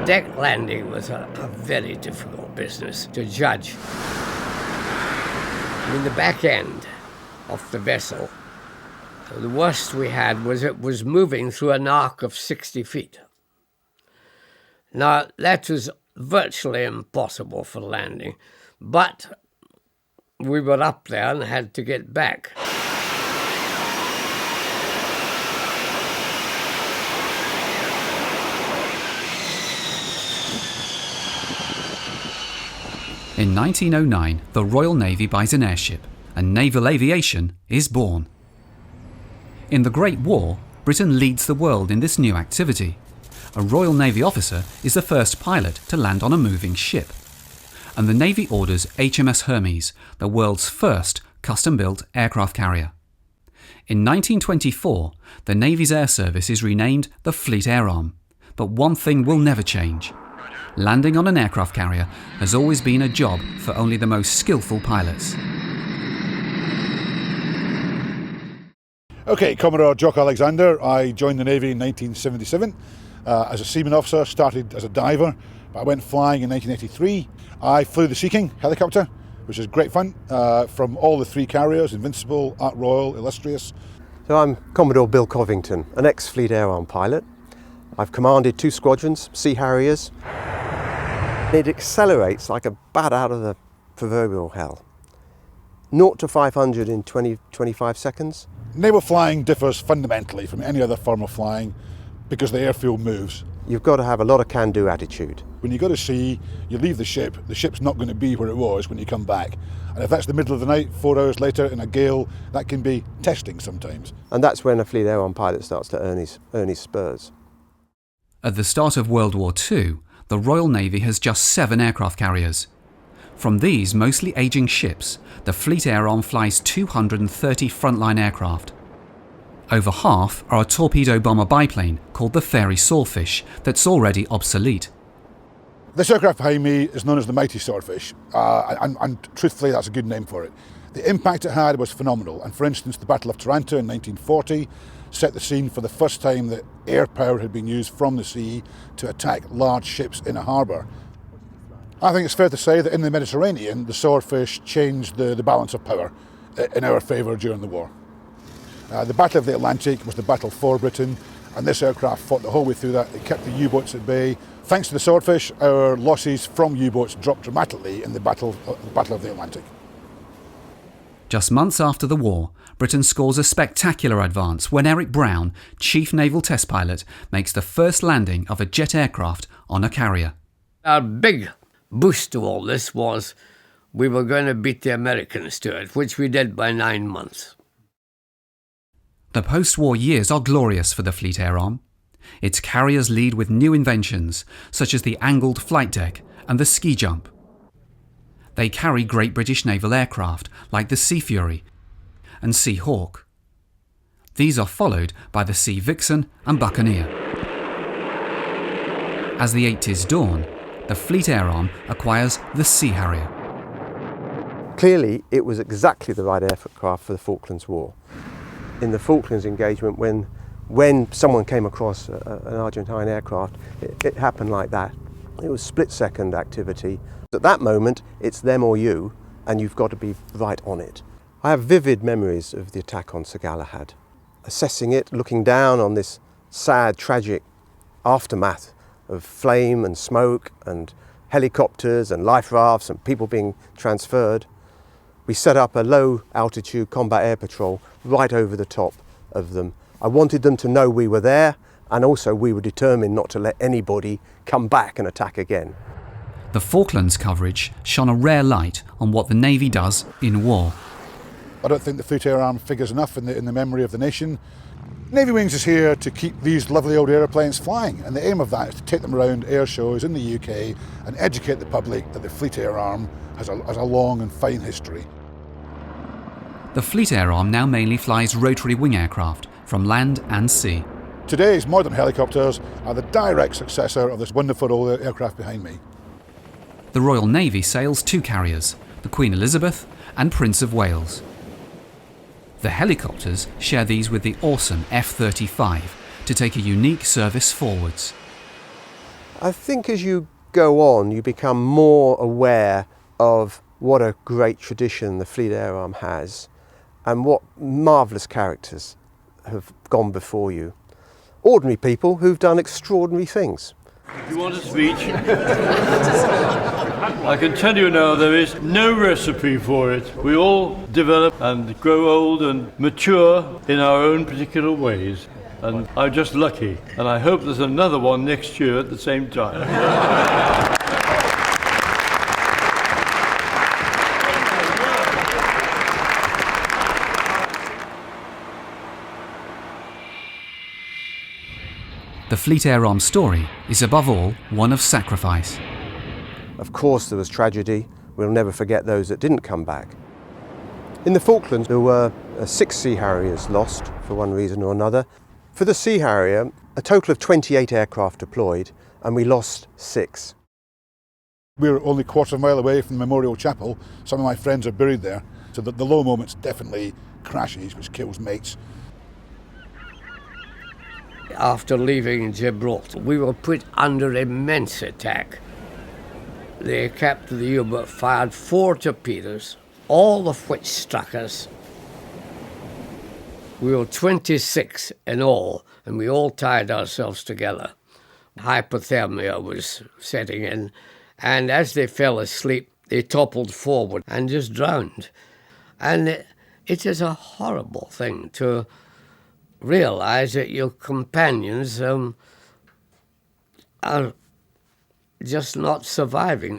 deck landing was a very difficult business to judge. In the back end of the vessel, the worst we had was it was moving through an arc of 60 feet. Now, that was virtually impossible for landing, but we were up there and had to get back. In 1909, the Royal Navy buys an airship, and naval aviation is born. In the Great War, Britain leads the world in this new activity. A Royal Navy officer is the first pilot to land on a moving ship. And the Navy orders HMS Hermes, the world's first custom-built aircraft carrier. In 1924, the Navy's air service is renamed the Fleet Air Arm. But one thing will never change. Landing on an aircraft carrier has always been a job for only the most skillful pilots. Okay, Commodore Jock Alexander. I joined the Navy in 1977 as a seaman officer, started as a diver, but I went flying in 1983. I flew the Sea King helicopter, which is great fun, from all the three carriers, Invincible, Ark Royal, Illustrious. So I'm Commodore Bill Covington, an ex-Fleet Air Arm pilot. I've commanded 2 squadrons, Sea Harriers. It accelerates like a bat out of the proverbial hell. 0 to 500 in 25 seconds. Naval flying differs fundamentally from any other form of flying because the airfield moves. You've got to have a lot of can-do attitude. When you go to sea, you leave the ship's not going to be where it was when you come back. And if that's the middle of the night, 4 hours later in a gale, that can be testing sometimes. And that's when a Fleet Air Arm pilot starts to earn his spurs. At the start of World War II, the Royal Navy has just 7 aircraft carriers. From these mostly ageing ships, the Fleet Air Arm flies 230 frontline aircraft. Over half are a torpedo bomber biplane called the Fairey Swordfish that's already obsolete. This aircraft behind me is known as the Mighty Swordfish, and truthfully that's a good name for it. The impact it had was phenomenal, and for instance the Battle of Taranto in 1940 set the scene for the first time that air power had been used from the sea to attack large ships in a harbour. I think it's fair to say that in the Mediterranean, the Swordfish changed the balance of power in our favour during the war. The Battle of the Atlantic was the battle for Britain, and this aircraft fought the whole way through that. It kept the U-boats at bay. Thanks to the Swordfish, our losses from U-boats dropped dramatically in the Battle of the Atlantic. Just months after the war, Britain scores a spectacular advance when Eric Brown, Chief Naval Test Pilot, makes the first landing of a jet aircraft on a carrier. Our big boost to all this was we were going to beat the Americans to it, which we did by 9 months. The post-war years are glorious for the Fleet Air Arm. Its carriers lead with new inventions, such as the angled flight deck and the ski jump. They carry great British naval aircraft like the Sea Fury and Sea Hawk. These are followed by the Sea Vixen and Buccaneer. As the 80s dawn, the Fleet Air Arm acquires the Sea Harrier. Clearly, it was exactly the right aircraft for the Falklands War. In the Falklands engagement, when someone came across an Argentine aircraft, it happened like that. It was split-second activity. At that moment, it's them or you, and you've got to be right on it. I have vivid memories of the attack on Sir Galahad. Assessing it, looking down on this sad, tragic aftermath of flame and smoke and helicopters and life rafts and people being transferred. We set up a low-altitude combat air patrol right over the top of them. I wanted them to know we were there, and also we were determined not to let anybody come back and attack again. The Falklands coverage shone a rare light on what the Navy does in war. I don't think the Fleet Air Arm figures enough in the memory of the nation. Navy Wings is here to keep these lovely old aeroplanes flying, and the aim of that is to take them around air shows in the UK and educate the public that the Fleet Air Arm has a long and fine history. The Fleet Air Arm now mainly flies rotary wing aircraft from land and sea. Today's modern helicopters are the direct successor of this wonderful old aircraft behind me. The Royal Navy sails 2 carriers, the Queen Elizabeth and Prince of Wales. The helicopters share these with the awesome F-35 to take a unique service forwards. I think as you go on, you become more aware of what a great tradition the Fleet Air Arm has and what marvellous characters have gone before you. Ordinary people who've done extraordinary things. If you want a speech, I can tell you now there is no recipe for it. We all develop and grow old and mature in our own particular ways. And I'm just lucky. And I hope there's another one next year at the same time. The Fleet Air Arm story is above all one of sacrifice. Of course there was tragedy. We'll never forget those that didn't come back. In the Falklands there were 6 Sea Harriers lost for one reason or another. For the Sea Harrier, a total of 28 aircraft deployed and we lost 6. We were only a quarter of a mile away from the Memorial Chapel. Some of my friends are buried there. So the low moments definitely crashes, which kills mates. After leaving Gibraltar, we were put under immense attack. The captain of the U-boat fired 4 torpedoes, all of which struck us. We were 26 in all, and we all tied ourselves together. Hypothermia was setting in, and as they fell asleep, they toppled forward and just drowned. And it is a horrible thing to realize that your companions are just not surviving.